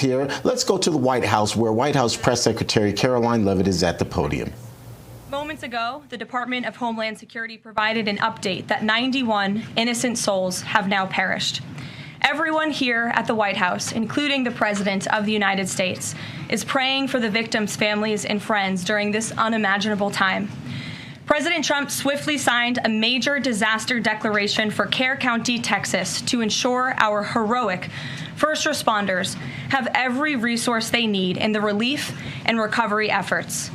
Here, let's go to the White House, where White House Press Secretary Karoline Leavitt is at the podium. Moments ago, the Department of Homeland Security provided an update that 91 innocent souls have now perished. Everyone here at the White House, including the President of the United States, is praying for the victims' families and friends during this unimaginable time. President Trump swiftly signed a major disaster declaration for Kerr County, Texas, to ensure our heroic first responders have every resource they need in the relief and recovery efforts.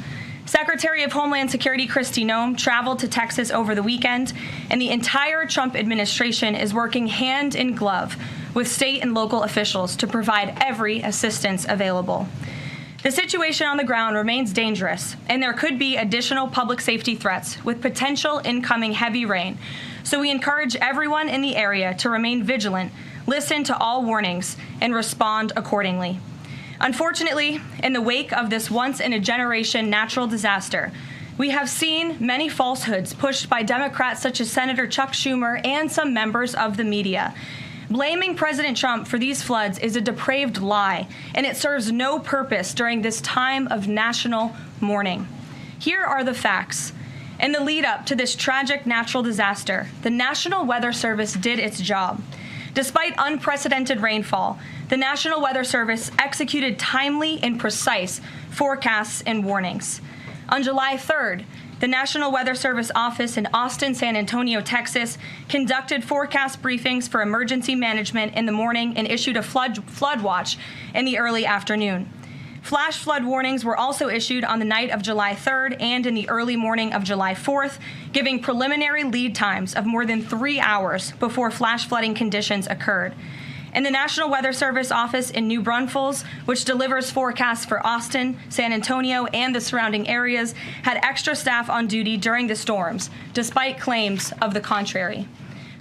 Secretary of Homeland Security Kristi Noem traveled to Texas over the weekend, and the entire Trump administration is working hand in glove with state and local officials to provide every assistance available. The situation on the ground remains dangerous, and there could be additional public safety threats with potential incoming heavy rain. So we encourage everyone in the area to remain vigilant, listen to all warnings, and respond accordingly. Unfortunately, in the wake of this once-in-a-generation natural disaster, we have seen many falsehoods pushed by Democrats such as Senator Chuck Schumer and some members of the media. Blaming President Trump for these floods is a depraved lie, and it serves no purpose during this time of national mourning. Here are the facts. In the lead up to this tragic natural disaster, the National Weather Service did its job. Despite unprecedented rainfall, the National Weather Service executed timely and precise forecasts and warnings. On July 3rd, the National Weather Service office in Austin, San Antonio, Texas, conducted forecast briefings for emergency management in the morning and issued a flood watch in the early afternoon. Flash flood warnings were also issued on the night of July 3rd and in the early morning of July 4th, giving preliminary lead times of more than 3 hours before flash flooding conditions occurred. And the National Weather Service office in New Braunfels, which delivers forecasts for Austin, San Antonio, and the surrounding areas, had extra staff on duty during the storms, despite claims of the contrary.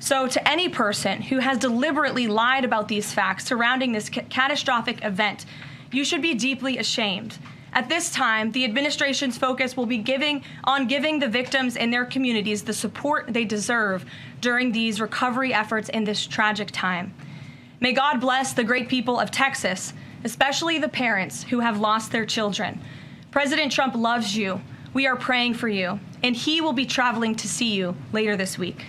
So to any person who has deliberately lied about these facts surrounding this catastrophic event, you should be deeply ashamed. At this time, the administration's focus will be on giving the victims and their communities the support they deserve during these recovery efforts in this tragic time. May God bless the great people of Texas, especially the parents who have lost their children. President Trump loves you. We are praying for you, and he will be traveling to see you later this week.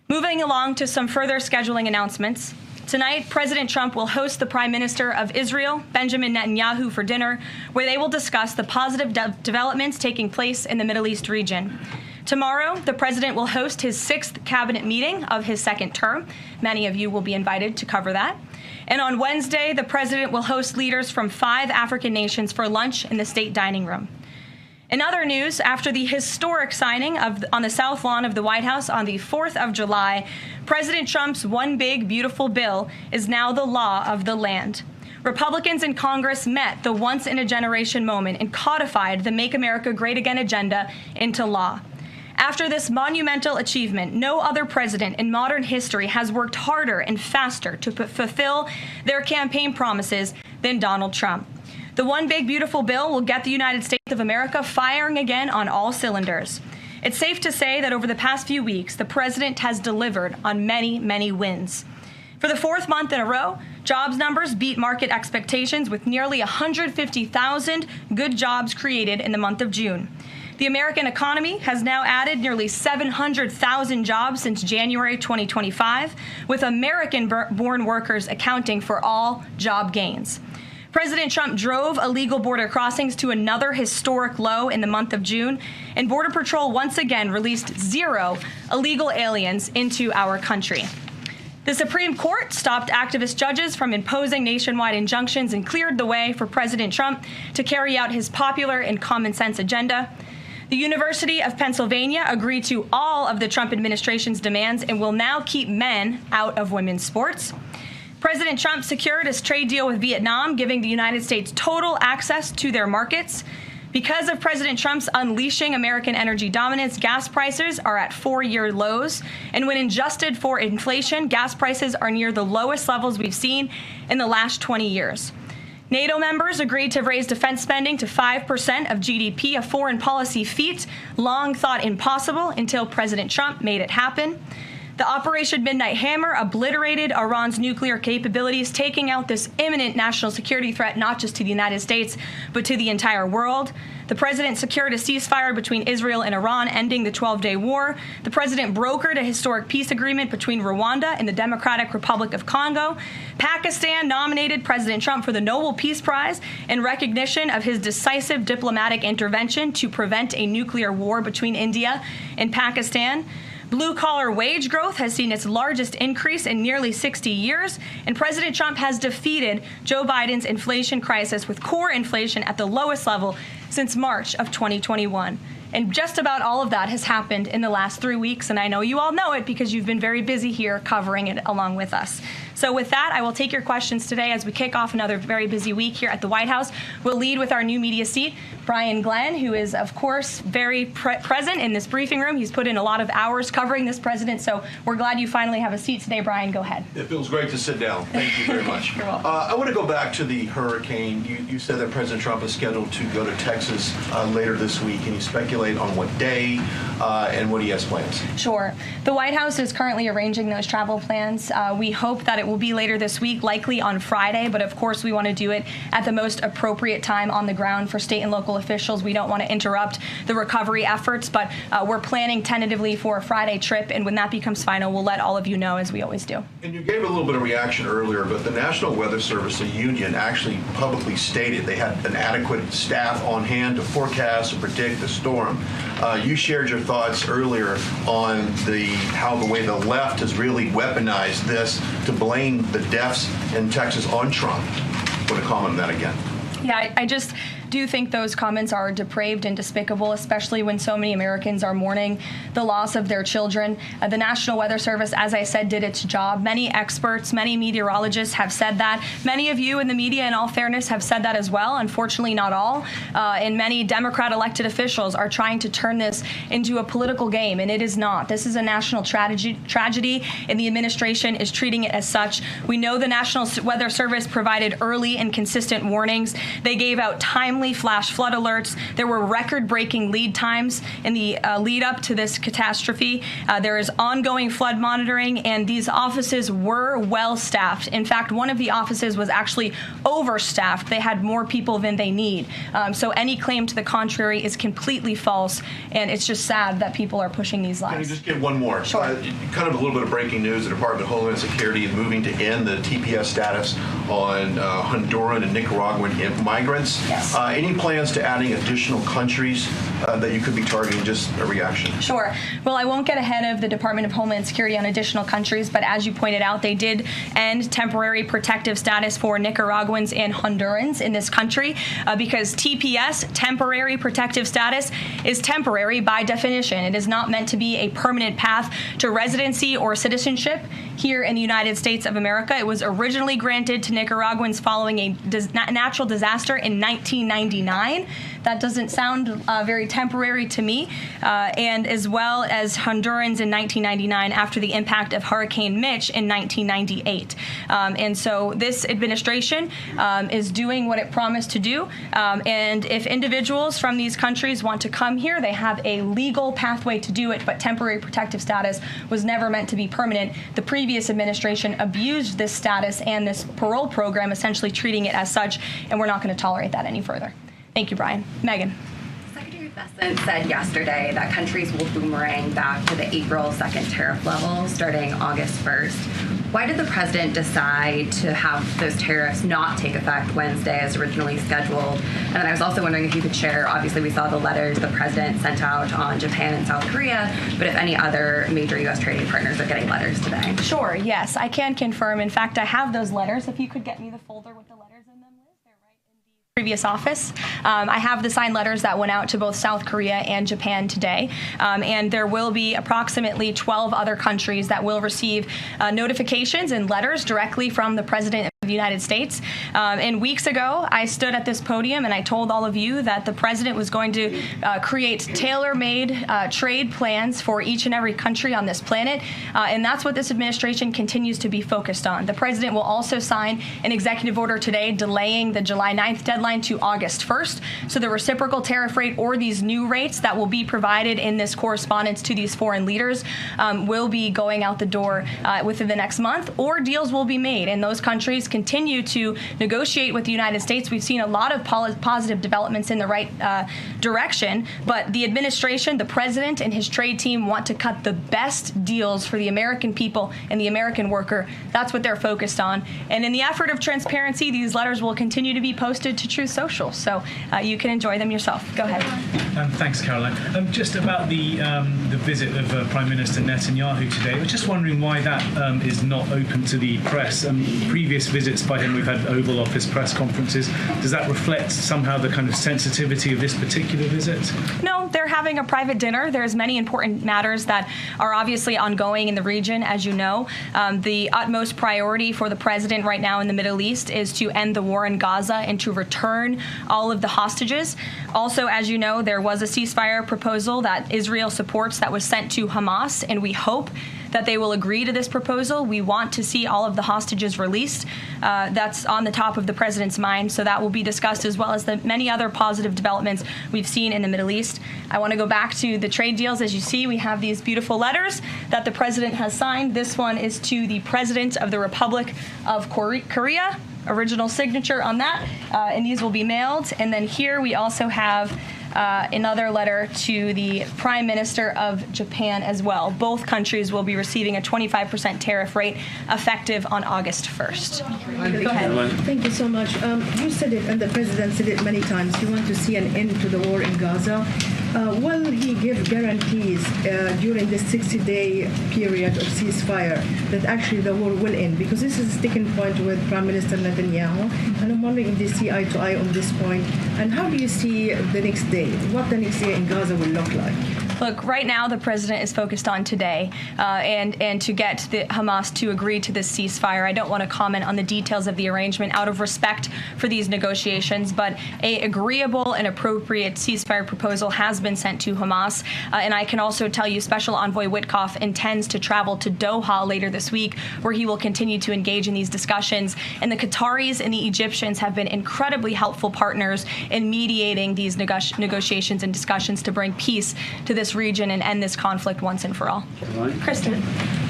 Moving along to some further scheduling announcements. Tonight, President Trump will host the Prime Minister of Israel, Benjamin Netanyahu, for dinner, where they will discuss the positive developments taking place in the Middle East region. Tomorrow, the president will host his 6th cabinet meeting of his 2nd term. Many of you will be invited to cover that. And on Wednesday, the president will host leaders from 5 African nations for lunch in the state dining room. In other news, after the historic signing on the South Lawn of the White House on the 4th of July, President Trump's One Big Beautiful Bill is now the law of the land. Republicans in Congress met the once-in-a-generation moment and codified the Make America Great Again agenda into law. After this monumental achievement, no other president in modern history has worked harder and faster to fulfill their campaign promises than Donald Trump. The One Big Beautiful Bill will get the United States of America firing again on all cylinders. It's safe to say that over the past few weeks, the president has delivered on many, many wins. For the 4th month in a row, jobs numbers beat market expectations with nearly 150,000 good jobs created in the month of June. The American economy has now added nearly 700,000 jobs since January 2025, with American-born workers accounting for all job gains. President Trump drove illegal border crossings to another historic low in the month of June, and Border Patrol once again released 0 illegal aliens into our country. The Supreme Court stopped activist judges from imposing nationwide injunctions and cleared the way for President Trump to carry out his popular and common sense agenda. The University of Pennsylvania agreed to all of the Trump administration's demands and will now keep men out of women's sports. President Trump secured his trade deal with Vietnam, giving the United States total access to their markets. Because of President Trump's unleashing American energy dominance, gas prices are at 4-year lows. And when adjusted for inflation, gas prices are near the lowest levels we've seen in the last 20 years. NATO members agreed to raise defense spending to 5% of GDP, a foreign policy feat long thought impossible until President Trump made it happen. The Operation Midnight Hammer obliterated Iran's nuclear capabilities, taking out this imminent national security threat, not just to the United States, but to the entire world. The president secured a ceasefire between Israel and Iran, ending the 12-day war. The president brokered a historic peace agreement between Rwanda and the Democratic Republic of Congo. Pakistan nominated President Trump for the Nobel Peace Prize in recognition of his decisive diplomatic intervention to prevent a nuclear war between India and Pakistan. Blue-collar wage growth has seen its largest increase in nearly 60 years, and President Trump has defeated Joe Biden's inflation crisis with core inflation at the lowest level since March of 2021. And just about all of that has happened in the last 3 weeks, and I know you all know it because you've been very busy here covering it along with us. So with that, I will take your questions today as we kick off another very busy week here at the White House. We'll lead with our new media seat, Brian Glenn, who is, of course, very present in this briefing room. He's put in a lot of hours covering this president, so we're glad you finally have a seat today. Brian, go ahead. It feels great to sit down. Thank you very much. You're welcome. I want to go back to the hurricane. You said that President Trump is scheduled to go to Texas later this week. Can you speculate on what day and what he has plans? Sure. The White House is currently arranging those travel plans. We hope that it will be later this week, likely on Friday, but of course we want to do it at the most appropriate time on the ground for state and local officials. We don't want to interrupt the recovery efforts, but we're planning tentatively for a Friday trip, and when that becomes final, we'll let all of you know, as we always do. And you gave a little bit of reaction earlier, but the National Weather Service, the union, actually publicly stated they had an adequate staff on hand to forecast and predict the storm. You shared your thoughts earlier on how the way the left has really weaponized this to blame the deaths in Texas on Trump. I want to comment on that again. Yeah, I just do think those comments are depraved and despicable, especially when so many Americans are mourning the loss of their children. The National Weather Service, as I said, did its job. Many experts, many meteorologists have said that. Many of you in the media, in all fairness, have said that as well. Unfortunately, not all. And many Democrat elected officials are trying to turn this into a political game, and it is not. This is a national tragedy, and the administration is treating it as such. We know the National Weather Service provided early and consistent warnings. They gave out timely flash flood alerts. There were record-breaking lead times in the lead up to this catastrophe. There is ongoing flood monitoring, and these offices were well staffed. In fact, one of the offices was actually overstaffed. They had more people than they need. So any claim to the contrary is completely false, and it's just sad that people are pushing these lies. Can you just give one more? Sure. Kind of a little bit of breaking news. The Department of Homeland Security is moving to end the TPS status on Honduran and Nicaraguan migrants. Yes. Any plans to adding additional countries that you could be targeting? Just a reaction. Sure. Well, I won't get ahead of the Department of Homeland Security on additional countries, but as you pointed out, they did end temporary protective status for Nicaraguans and Hondurans in this country because TPS, temporary protective status, is temporary by definition. It is not meant to be a permanent path to residency or citizenship here in the United States of America. It was originally granted to Nicaraguans following a natural disaster in 1999. That doesn't sound very temporary to me, and as well as Hondurans in 1999 after the impact of Hurricane Mitch in 1998. And so this administration is doing what it promised to do, and if individuals from these countries want to come here, they have a legal pathway to do it, but temporary protective status was never meant to be permanent. The previous administration abused this status and this parole program, essentially treating it as such, and we're not going to tolerate that any further. Thank you, Brian. Megan. Secretary Bessent said yesterday that countries will boomerang back to the April 2nd tariff level starting August 1st. Why did the president decide to have those tariffs not take effect Wednesday as originally scheduled? And then I was also wondering if you could share, obviously we saw the letters the president sent out on Japan and South Korea, but if any other major U.S. trading partners are getting letters today. Sure, yes, I can confirm. In fact, I have those letters. If you could get me the folder with the letters in them, Liz, they're right in the previous office. I have the signed letters that went out to both South Korea and Japan today, and there will be approximately 12 other countries that will receive notifications and letters directly from the president of the United States. And weeks ago, I stood at this podium and I told all of you that the president was going to create tailor-made trade plans for each and every country on this planet. And that's what this administration continues to be focused on. The president will also sign an executive order today delaying the July 9th deadline to August 1st. So the reciprocal tariff rate or these new rates that will be provided in this correspondence to these foreign leaders will be going out the door within the next month, or deals will be made. And those countries continue to negotiate with the United States. We've seen a lot of positive developments in the right direction, but the administration, the president, and his trade team want to cut the best deals for the American people and the American worker. That's what they're focused on. And in the effort of transparency, these letters will continue to be posted to Truth Social, so you can enjoy them yourself. Go ahead. Thanks, Caroline. Just about the visit of Prime Minister Netanyahu today, I was just wondering why that is not open to the press. Previous visits by him, we've had Oval Office press conferences. Does that reflect somehow the kind of sensitivity of this particular visit? No, they're having a private dinner. There's many important matters that are obviously ongoing in the region, as you know. The utmost priority for the president right now in the Middle East is to end the war in Gaza and to return all of the hostages. Also, as you know, there was a ceasefire proposal that Israel supports that was sent to Hamas, and we hope that they will agree to this proposal. We want to see all of the hostages released. That's on the top of the president's mind, so that will be discussed, as well as the many other positive developments we've seen in the Middle East. I want to go back to the trade deals. As you see, we have these beautiful letters that the president has signed. This one is to the President of the Republic of Korea, original signature on that, and these will be mailed. And then here we also have another letter to the Prime Minister of Japan as well. Both countries will be receiving a 25% tariff rate effective on August 1st. Go ahead. Thank you so much. You said it, and the President said it many times, you want to see an end to the war in Gaza. Will he give guarantees during this 60-day period of ceasefire that actually the war will end? Because this is a sticking point with Prime Minister Netanyahu, and I'm wondering if they see eye to eye on this point. And how do you see the next day? What the next day in Gaza will look like? Look, right now the president is focused on today and to get the Hamas to agree to this ceasefire. I don't want to comment on the details of the arrangement out of respect for these negotiations, but a agreeable and appropriate ceasefire proposal has been sent to Hamas. And I can also tell you Special Envoy Witkoff intends to travel to Doha later this week, where he will continue to engage in these discussions. And the Qataris and the Egyptians have been incredibly helpful partners in mediating these negotiations and discussions to bring peace to this region and end this conflict once and for all. Kristen.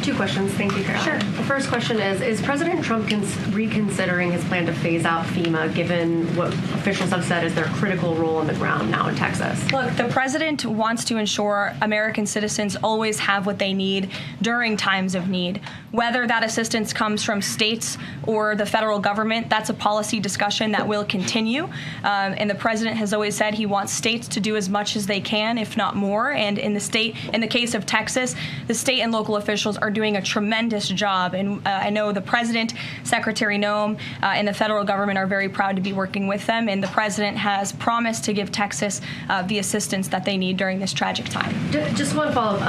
2 questions. Thank you, Carol. Sure. The first question is President Trump reconsidering his plan to phase out FEMA, given what officials have said is their critical role on the ground now in Texas? Look, the president wants to ensure American citizens always have what they need during times of need. Whether that assistance comes from states or the federal government, that's a policy discussion that will continue. And the president has always said he wants states to do as much as they can, if not more. And in the case of Texas, the state and local officials are doing a tremendous job. And I know the president, Secretary Noem, and the federal government are very proud to be working with them. And the president has promised to give Texas the assistance that they need during this tragic time. Just one follow-up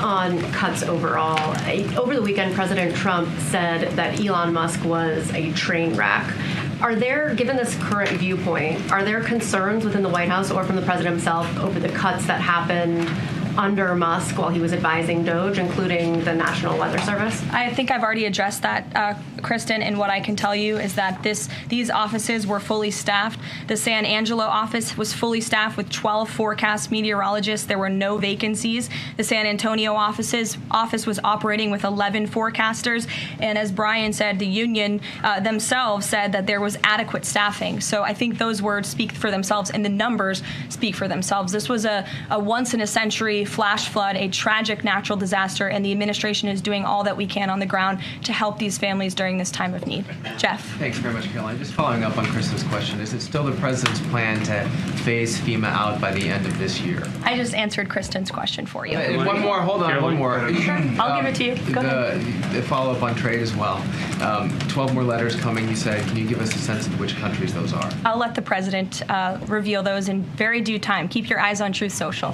on cuts overall. Over the weekend, President Trump said that Elon Musk was a train wreck. Are there, given this current viewpoint, are there concerns within the White House or from the president himself over the cuts that happened under Musk while he was advising DOGE, including the National Weather Service? I think I've already addressed that, Kristen, and what I can tell you is that these offices were fully staffed. The San Angelo office was fully staffed with 12 forecast meteorologists. There were no vacancies. The San Antonio office was operating with 11 forecasters, and as Brian said, the union themselves said that there was adequate staffing. So I think those words speak for themselves, and the numbers speak for themselves. This was a once-in-a-century flash flood, a tragic natural disaster, and the administration is doing all that we can on the ground to help these families during this time of need. Jeff. Thanks very much, Caroline. Just following up on Kristen's question, is it still the president's plan to phase FEMA out by the end of this year? I just answered Kristen's question for you. One more, hold on, one more. Sure, I'll give it to you. Go ahead. The follow-up on trade as well. 12 more letters coming, you said. Can you give us a sense of which countries those are? I'll let the president reveal those in very due time. Keep your eyes on Truth Social.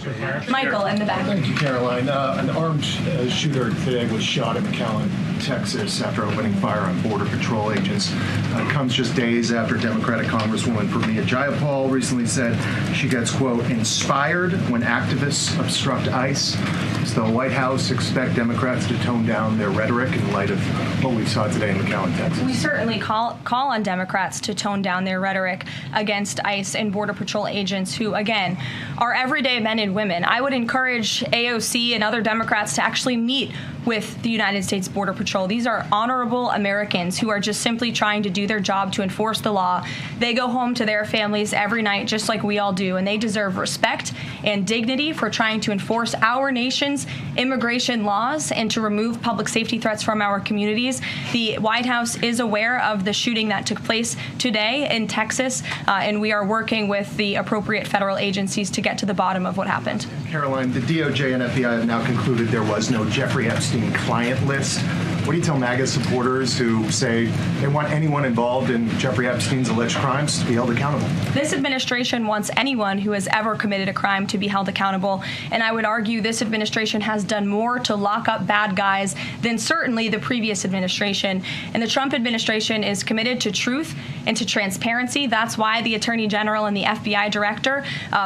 Michael, in the back. Thank you, Caroline. An armed shooter today was shot in McAllen. Texas after opening fire on Border Patrol agents. It comes just days after Democratic Congresswoman Pramila Jayapal recently said she gets, quote, inspired when activists obstruct ICE. Does the White House expect Democrats to tone down their rhetoric in light of what we saw today in McAllen, Texas? We certainly call on Democrats to tone down their rhetoric against ICE and Border Patrol agents who, again, are everyday men and women. I would encourage AOC and other Democrats to actually meet with the United States Border Patrol. These are honorable Americans who are just simply trying to do their job to enforce the law. They go home to their families every night just like we all do, and they deserve respect and dignity for trying to enforce our nation's immigration laws and to remove public safety threats from our communities. The White House is aware of the shooting that took place today in Texas, and we are working with the appropriate federal agencies to get to the bottom of what happened. Caroline, the DOJ and FBI have now concluded there was no Jeffrey Epstein client list. What do you tell MAGA supporters who say they want anyone involved in Jeffrey Epstein's alleged crimes to be held accountable? This administration wants anyone who has ever committed a crime to be held accountable, and I would argue this administration has done more to lock up bad guys than certainly the previous administration. And the Trump administration is committed to truth and to transparency. That's why the Attorney General and the FBI Director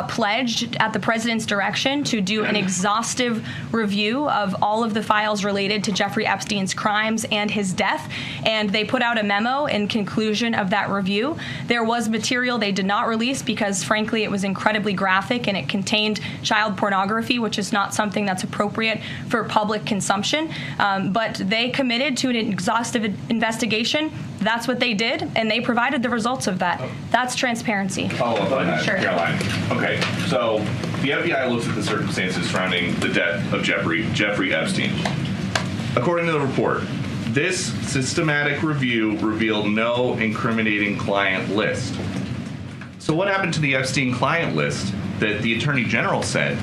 pledged at the President's direction to do an exhaustive review of all of the files related to Jeffrey Epstein's crimes and his death, and they put out a memo in conclusion of that review. There was material they did not release because, frankly, it was incredibly graphic and it contained child pornography, which is not something that's appropriate for public consumption. But they committed to an exhaustive investigation. That's what they did, and they provided the results of that. That's transparency. Follow up on that, Sure. Caroline. Okay, so the FBI looks at the circumstances surrounding the death of Jeffrey Epstein. According to the report, this systematic review revealed no incriminating client list. So what happened to the Epstein client list that the Attorney General said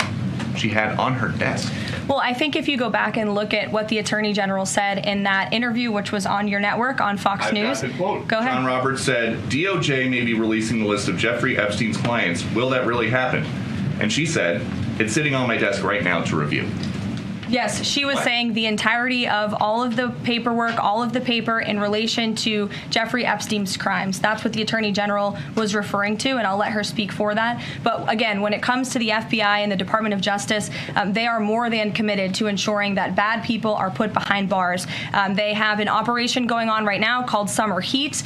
she had on her desk? Well, I think if you go back and look at what the Attorney General said in that interview, which was on your network on Fox News. I've got the quote. Go ahead. John Roberts said, DOJ may be releasing the list of Jeffrey Epstein's clients. Will that really happen? And she said, it's sitting on my desk right now to review. Yes, she was saying the entirety of all of the paperwork, all of the paper in relation to Jeffrey Epstein's crimes. That's what the Attorney General was referring to, and I'll let her speak for that. But again, when it comes to the FBI and the Department of Justice, they are more than committed to ensuring that bad people are put behind bars. They have an operation going on right now called Summer Heat,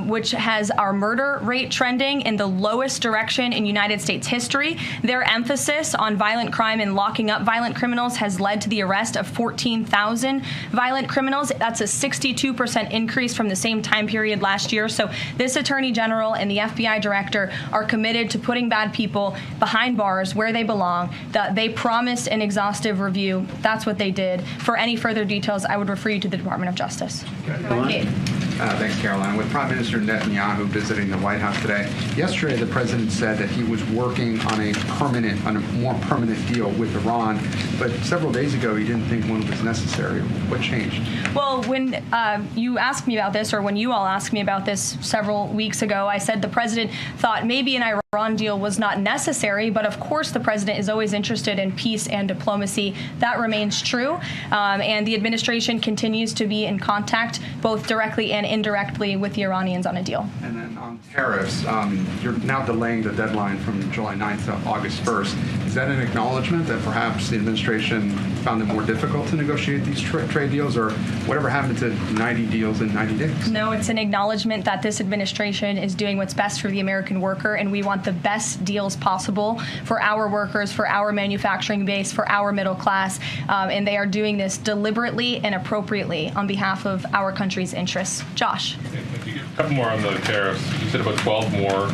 which has our murder rate trending in the lowest direction in United States history. Their emphasis on violent crime and locking up violent criminals has led to the arrest of 14,000 violent criminals. That's a 62% increase from the same time period last year. So this Attorney General and the FBI Director are committed to putting bad people behind bars where they belong. They promised an exhaustive review. That's what they did. For any further details, I would refer you to the Department of Justice. Thanks, Caroline. With Prime Minister Netanyahu visiting the White House today, yesterday the president said that he was working on a more permanent deal with Iran, but several days ago he didn't think one was necessary. What changed? Well, when you asked me about this, or when you all asked me about this several weeks ago, I said the president thought maybe an Iran deal was not necessary, but of course the president is always interested in peace and diplomacy. That remains true, and the administration continues to be in contact, both directly and indirectly, with the Iranians on a deal. And then on tariffs, you're now delaying the deadline from July 9th to August 1st. Is that an acknowledgement that perhaps the administration found it more difficult to negotiate these trade deals, or whatever happened to 90 deals in 90 days? No, it's an acknowledgement that this administration is doing what's best for the American worker, and we want the best deals possible for our workers, for our manufacturing base, for our middle class, and they are doing this deliberately and appropriately on behalf of our country's interests. Josh. A couple more on the tariffs. You said about 12 more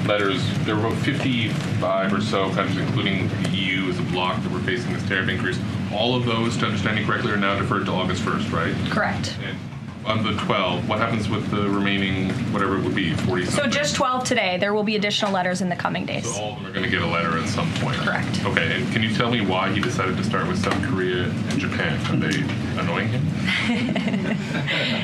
letters. There were about 55 or so countries, including the EU as a bloc, that were facing this tariff increase. All of those, to understand you correctly, are now deferred to August 1st, right? Correct. And on the 12, what happens with the remaining, whatever it would be, 40 something? So just 12 today. There will be additional letters in the coming days. So all of them are going to get a letter at some point? Correct. Okay, and can you tell me why he decided to start with South Korea and Japan? Are they annoying him?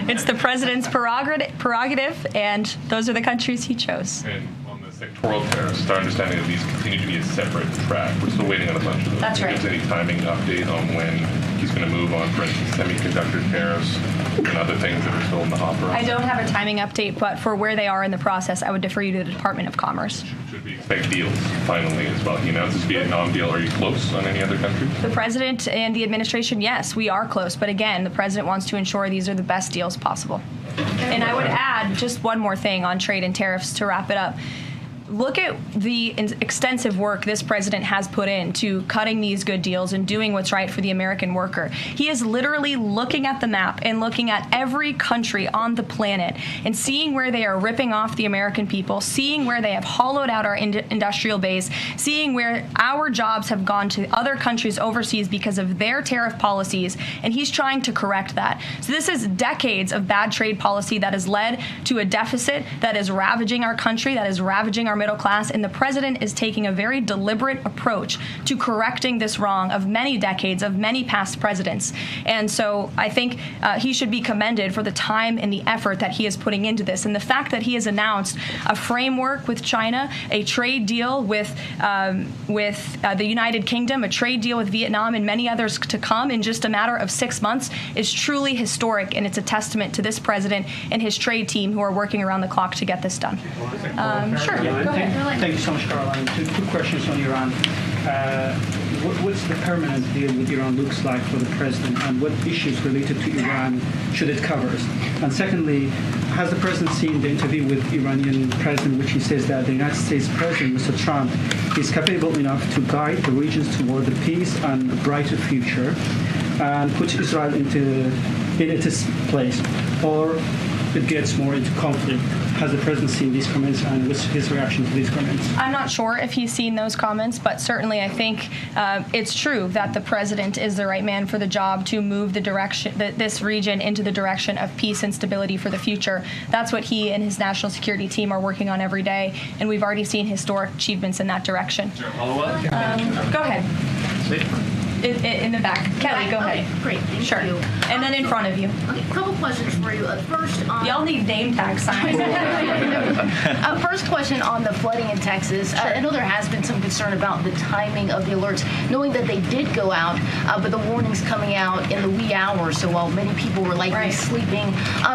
It's the president's prerogative, and those are the countries he chose. And on the sectoral tariffs, it's our understanding that these continue to be a separate track. We're still waiting on a bunch of them. That's right. Is there any timing update on when he's going to move on, for instance, semiconductor tariffs and other things that are still in the hopper? I don't have a timing update, but for where they are in the process, I would defer you to the Department of Commerce. Should we expect deals finally as well? He announced this Vietnam deal. Are you close on any other countries? The president and the administration, yes, we are close. But again, the president wants to ensure these are the best deals possible. And I would add just one more thing on trade and tariffs to wrap it up. Look at the extensive work this president has put into cutting these good deals and doing what's right for the American worker. He is literally looking at the map and looking at every country on the planet and seeing where they are ripping off the American people, seeing where they have hollowed out our industrial base, seeing where our jobs have gone to other countries overseas because of their tariff policies, and he's trying to correct that. So this is decades of bad trade policy that has led to a deficit that is ravaging our country, that is ravaging our middle class, and the president is taking a very deliberate approach to correcting this wrong of many decades of many past presidents. And so I think he should be commended for the time and the effort that he is putting into this, and the fact that he has announced a framework with China, a trade deal with the United Kingdom, a trade deal with Vietnam, and many others to come in just a matter of 6 months is truly historic, and it's a testament to this president and his trade team who are working around the clock to get this done. Sure, go ahead. Thank you so much, Caroline. Two questions on Iran. What's the permanent deal with Iran looks like for the president, and what issues related to Iran should it cover? And secondly, has the president seen the interview with Iranian president, which he says that the United States president, Mr. Trump, is capable enough to guide the regions toward a peace and a brighter future and put Israel in its place, or it gets more into conflict? Has the president seen these comments, and what's his reaction to these comments? I'm not sure if he's seen those comments, but certainly I think it's true that the president is the right man for the job to move this region into the direction of peace and stability for the future. That's what he and his national security team are working on every day, and we've already seen historic achievements in that direction. Follow-up? Go ahead. In the back. Kelly, go ahead. Great, thank sure. you. And then in front of you. Okay, a couple questions for you. First, y'all need name tag signs. First question on the flooding in Texas. Sure. I know there has been some concern about the timing of the alerts, knowing that they did go out, but the warnings coming out in the wee hours, so while many people were likely sleeping.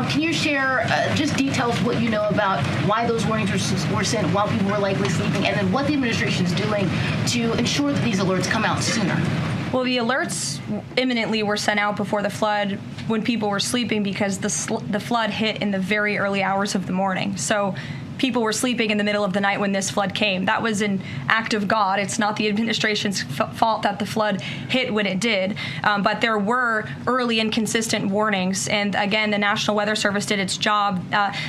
Can you share just details what you know about why those warnings were sent while people were likely sleeping, and then what the administration is doing to ensure that these alerts come out sooner? Well, the alerts imminently were sent out before the flood when people were sleeping, because the flood hit in the very early hours of the morning. So people were sleeping in the middle of the night when this flood came. That was an act of God. It's not the administration's fault that the flood hit when it did. But there were early and consistent warnings. And again, the National Weather Service did its job.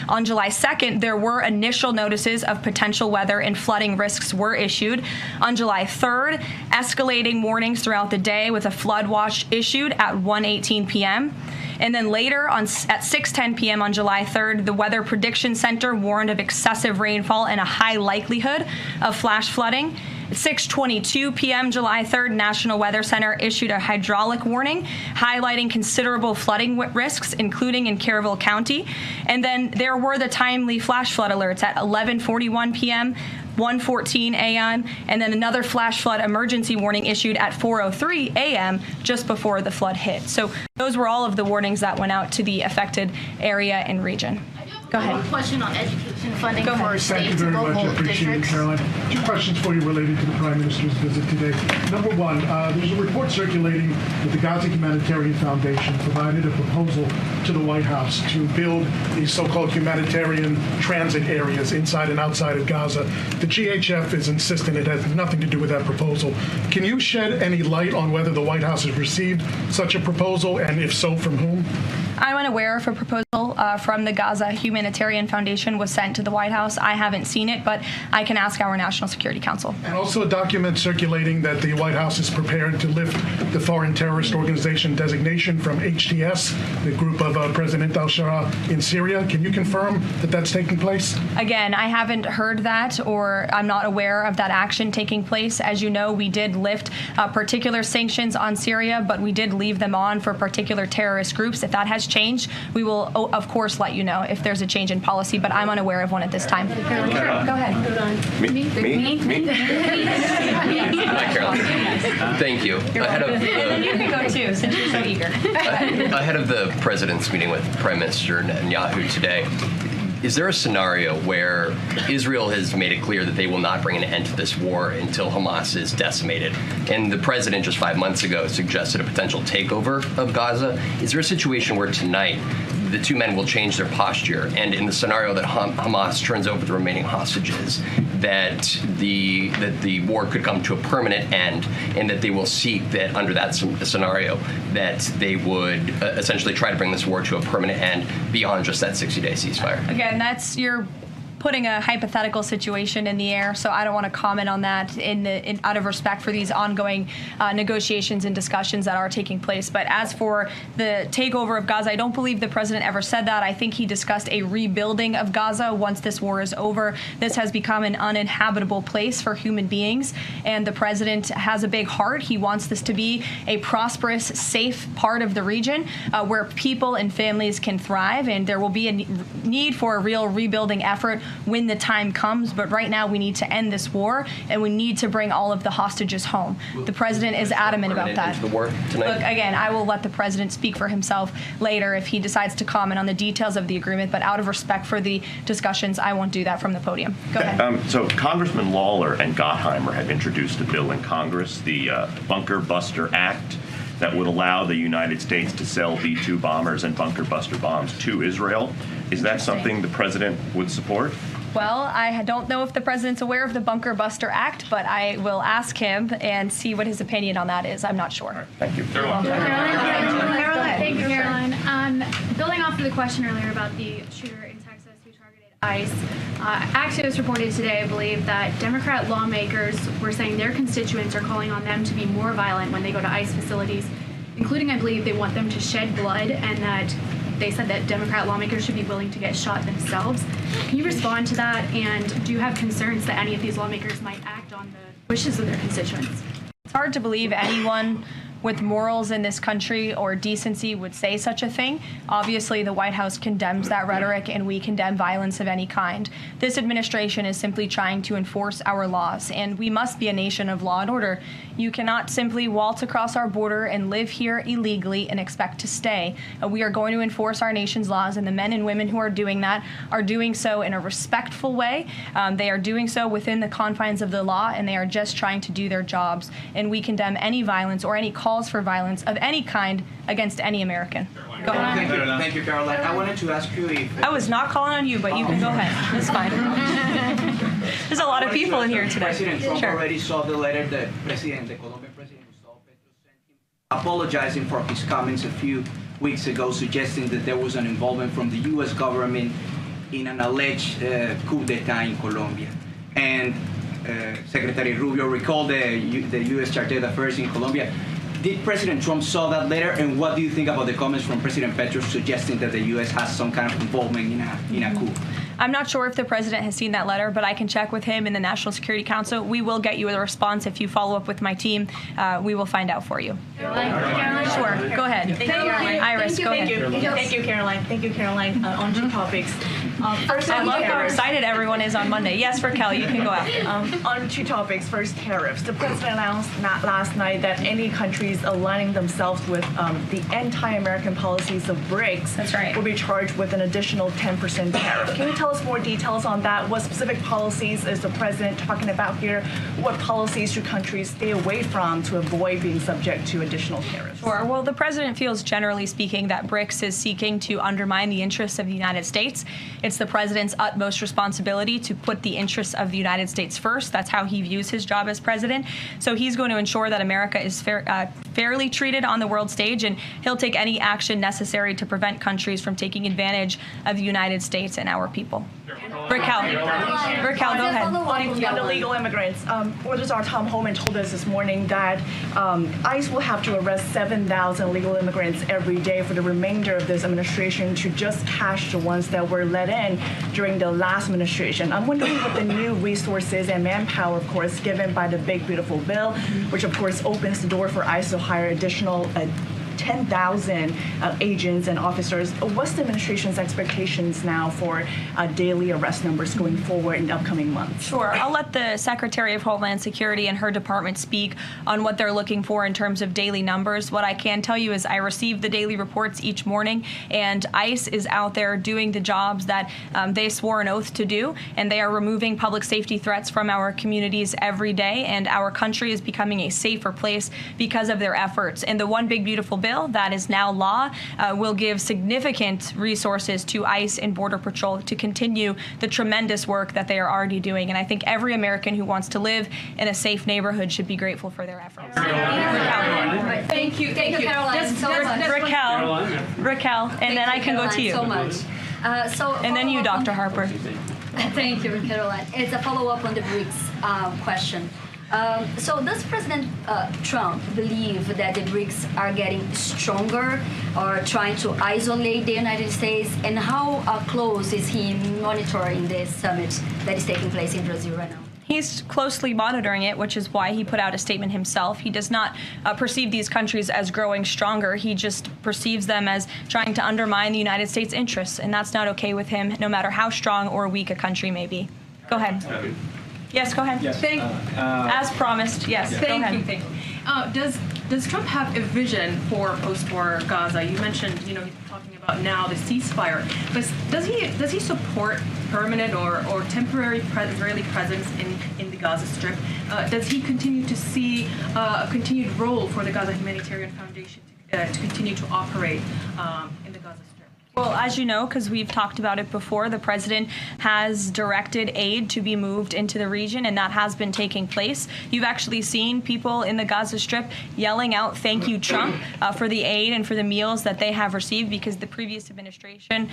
On July 2nd, there were initial notices of potential weather and flooding risks were issued. On July 3rd, escalating warnings throughout the day with a flood watch issued at 1:18 p.m. And then later, at 6:10 p.m. on July 3rd, the Weather Prediction Center warned of excessive rainfall and a high likelihood of flash flooding. At 6:22 p.m. July 3rd, National Weather Center issued a hydraulic warning, highlighting considerable flooding risks, including in Caryville County. And then there were the timely flash flood alerts at 11:41 p.m., 1:14 a.m., and then another flash flood emergency warning issued at 4:03 a.m. just before the flood hit. So those were all of the warnings that went out to the affected area and region. Go ahead. One question on education funding Go for ahead. states Thank you and very local much. I appreciate it, districts. Caroline. Two questions for you related to the Prime Minister's visit today. Number one, there's a report circulating that the Gaza Humanitarian Foundation provided a proposal to the White House to build these so-called humanitarian transit areas inside and outside of Gaza. The GHF is insisting it has nothing to do with that proposal. Can you shed any light on whether the White House has received such a proposal, and if so, from whom? I'm unaware if a proposal from the Gaza Humanitarian Foundation was sent to the White House. I haven't seen it, but I can ask our National Security Council. And also a document circulating that the White House is prepared to lift the Foreign Terrorist Organization designation from HTS, the group of President al-Shara in Syria. Can you confirm that that's taking place? Again, I haven't heard that, or I'm not aware of that action taking place. As you know, we did lift particular sanctions on Syria, but we did leave them on for particular terrorist groups. If that has this changed, we will, of course, let you know if there's a change in policy, but I'm unaware of one at this time. Sure, go ahead. Me? Hi, Caroline. Thank you. And then you can go too, since you're so eager. Ahead of the president's meeting with Prime Minister Netanyahu today, is there a scenario where Israel has made it clear that they will not bring an end to this war until Hamas is decimated? And the president just 5 months ago suggested a potential takeover of Gaza. Is there a situation where tonight the two men will change their posture, and in the scenario that Hamas turns over the remaining hostages, that the war could come to a permanent end, and that they will seek that under that scenario that they would essentially try to bring this war to a permanent end beyond just that 60-day ceasefire? Again, you're putting a hypothetical situation in the air, so I don't want to comment on that out of respect for these ongoing negotiations and discussions that are taking place. But as for the takeover of Gaza, I don't believe the president ever said that. I think he discussed a rebuilding of Gaza once this war is over. This has become an uninhabitable place for human beings, and the president has a big heart. He wants this to be a prosperous, safe part of the region where people and families can thrive, and there will be a need for a real rebuilding effort when the time comes. But right now we need to end this war, and we need to bring all of the hostages home. The president is adamant about that. The war tonight? Look, again, I will let the president speak for himself later if he decides to comment on the details of the agreement, but out of respect for the discussions, I won't do that from the podium. Go ahead. So Congressman Lawler and Gottheimer have introduced a bill in Congress, the Bunker Buster Act, that would allow the United States to sell B-2 bombers and bunker buster bombs to Israel. Is that something the president would support? Well, I don't know if the president's aware of the Bunker Buster Act, but I will ask him and see what his opinion on that is. I'm not sure. Right, thank you. Caroline. Thank you, Caroline. Building off of the question earlier about the shooter in Texas who targeted ICE, Axios reported today, I believe, that Democrat lawmakers were saying their constituents are calling on them to be more violent when they go to ICE facilities, including, I believe, they want them to shed blood, and that they said that Democrat lawmakers should be willing to get shot themselves. Can you respond to that? And do you have concerns that any of these lawmakers might act on the wishes of their constituents? It's hard to believe anyone with morals in this country or decency would say such a thing. Obviously, the White House condemns that rhetoric, and we condemn violence of any kind. This administration is simply trying to enforce our laws, and we must be a nation of law and order. You cannot simply waltz across our border and live here illegally and expect to stay. We are going to enforce our nation's laws, and the men and women who are doing that are doing so in a respectful way. They are doing so within the confines of the law, and they are just trying to do their jobs. And we condemn any violence or any calls for violence of any kind against any American. Go ahead. Thank you, Caroline. I wanted to ask you if... I was not calling on you, but you can go ahead. It's fine. There's a lot of people in here today. President Trump already saw the letter that the Colombian president, Gustavo Petro, sent him, apologizing for his comments a few weeks ago, suggesting that there was an involvement from the U.S. government in an alleged coup d'etat in Colombia. And Secretary Rubio recalled the U.S. Chargé d'Affaires in Colombia. Did President Trump saw that letter, and what do you think about the comments from President Petro suggesting that the U.S. has some kind of involvement in a coup? I'm not sure if the president has seen that letter, but I can check with him in the National Security Council. We will get you a response if you follow up with my team. We will find out for you. Caroline. Sure. Go ahead. Iris, go ahead. Thank you, Caroline. Thank you, Caroline. On two topics. First, I love how excited everyone is on Monday. Yes, Raquel, you can go after. On two topics. First, tariffs. The president announced last night that any countries aligning themselves with the anti-American policies of BRICS will be charged with an additional 10% tariff. Can you tell us more details on that? What specific policies is the president talking about here? What policies should countries stay away from to avoid being subject to additional tariffs? Sure. Well, the president feels, generally speaking, that BRICS is seeking to undermine the interests of the United States. It's the president's utmost responsibility to put the interests of the United States first. That's how he views his job as president. So he's going to ensure that America is fairly treated on the world stage, and he'll take any action necessary to prevent countries from taking advantage of the United States and our people. Raquel, go ahead. On the illegal immigrants, Reuters' Tom Homan told us this morning that ICE will have to arrest 7,000 illegal immigrants every day for the remainder of this administration to just catch the ones that were let in during the last administration. I'm wondering what the new resources and manpower, of course, given by the Big Beautiful Bill, which of course opens the door for ICE to hire additional 10,000 agents and officers. What's the administration's expectations now for daily arrest numbers going forward in the upcoming months? Sure. I'll let the Secretary of Homeland Security and her department speak on what they're looking for in terms of daily numbers. What I can tell you is I receive the daily reports each morning, and ICE is out there doing the jobs that they swore an oath to do, and they are removing public safety threats from our communities every day, and our country is becoming a safer place because of their efforts. And the One Big Beautiful Bill that is now law will give significant resources to ICE and Border Patrol to continue the tremendous work that they are already doing. And I think every American who wants to live in a safe neighborhood should be grateful for their efforts. Thank you, Caroline, so much. Raquel, and then I can go to you. So much. And then you, Dr. Harper. Thank you, Caroline. It's a follow-up on the BRICS question. So does President Trump believe that the BRICS are getting stronger or trying to isolate the United States? And how close is he monitoring this summit that is taking place in Brazil right now? He's closely monitoring it, which is why he put out a statement himself. He does not perceive these countries as growing stronger. He just perceives them as trying to undermine the United States' interests, and that's not okay with him, no matter how strong or weak a country may be. Go ahead. Yes, go ahead. Yes. As promised, yes. Thank go you. ahead. Thank you. Does Trump have a vision for post-war Gaza? You mentioned, he's talking about now the ceasefire, but does he support permanent or temporary Israeli presence in the Gaza Strip? Does he continue to see a continued role for the Gaza Humanitarian Foundation to continue to operate in the Gaza Strip? Well, as you know, because we've talked about it before, the president has directed aid to be moved into the region, and that has been taking place. You've actually seen people in the Gaza Strip yelling out, "Thank you, Trump," for the aid and for the meals that they have received, because the previous administration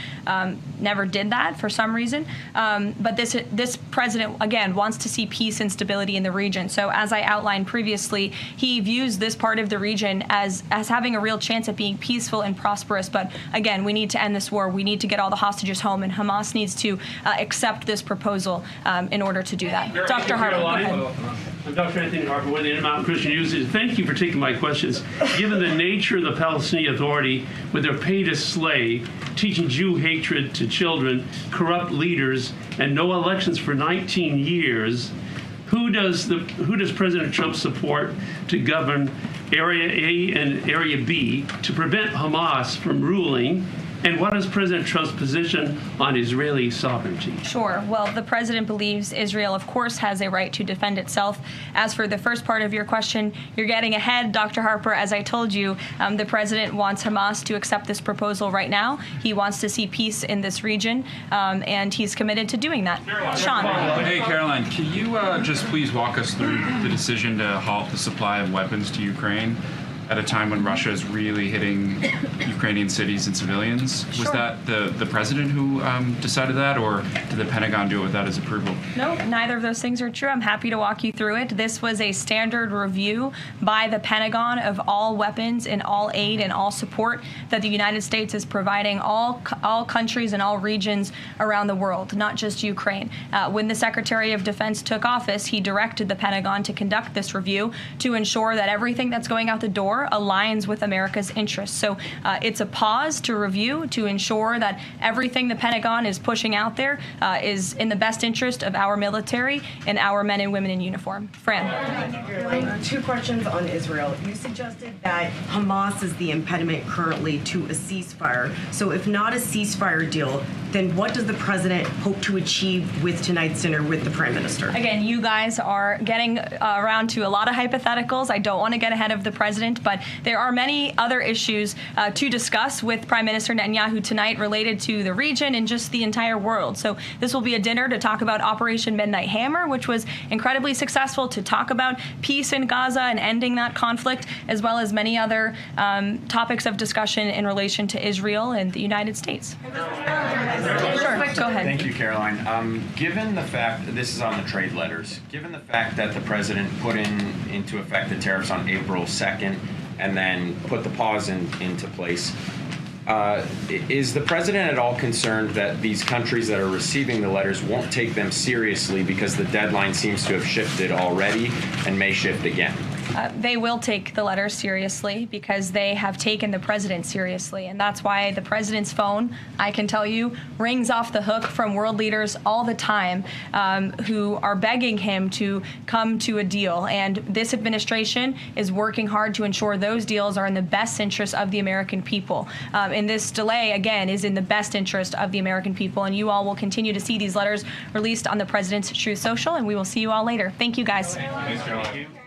never did that for some reason. But this president, again, wants to see peace and stability in the region. So as I outlined previously, he views this part of the region as having a real chance at being peaceful and prosperous. But again, we need to end this war. We need to get all the hostages home, and Hamas needs to accept this proposal in order to do that. Dr. Harper, go ahead. I'm Dr. Anthony Harper with the Intermountain Christian Youth. Thank you for taking my questions. Given the nature of the Palestinian Authority, with their pay to slay, teaching Jew hatred to children, corrupt leaders, and no elections for 19 years, who does President Trump support to govern Area A and Area B to prevent Hamas from ruling? And what is President Trump's position on Israeli sovereignty? Sure. Well, the president believes Israel, of course, has a right to defend itself. As for the first part of your question, you're getting ahead, Dr. Harper. As I told you, the president wants Hamas to accept this proposal right now. He wants to see peace in this region, and he's committed to doing that. Sean. Hey, Caroline, can you just please walk us through the decision to halt the supply of weapons to Ukraine at a time when Russia is really hitting Ukrainian cities and civilians? Was that the president who decided that, or did the Pentagon do it without his approval? No, neither of those things are true. I'm happy to walk you through it. This was a standard review by the Pentagon of all weapons and all aid and all support that the United States is providing all countries and all regions around the world, not just Ukraine. When the Secretary of Defense took office, he directed the Pentagon to conduct this review to ensure that everything that's going out the door aligns with America's interests. So it's a pause to review to ensure that everything the Pentagon is pushing out there is in the best interest of our military and our men and women in uniform. Fran. Two questions on Israel. You suggested that Hamas is the impediment currently to a ceasefire. So if not a ceasefire deal, then what does the president hope to achieve with tonight's dinner with the prime minister? Again, you guys are getting around to a lot of hypotheticals. I don't want to get ahead of the president, but there are many other issues to discuss with Prime Minister Netanyahu tonight related to the region and just the entire world. So this will be a dinner to talk about Operation Midnight Hammer, which was incredibly successful, to talk about peace in Gaza and ending that conflict, as well as many other topics of discussion in relation to Israel and the United States. Sure, go ahead. Thank you, Caroline. Given the fact, this is on the trade letters, given the fact that the president put into effect the tariffs on April 2nd and then put the pause into place, is the president at all concerned that these countries that are receiving the letters won't take them seriously because the deadline seems to have shifted already and may shift again? They will take the letters seriously because they have taken the president seriously. And that's why the president's phone, I can tell you, rings off the hook from world leaders all the time who are begging him to come to a deal. And this administration is working hard to ensure those deals are in the best interest of the American people. And this delay, again, is in the best interest of the American people. And you all will continue to see these letters released on the president's Truth Social. And we will see you all later. Thank you, guys. Thanks, Caroline.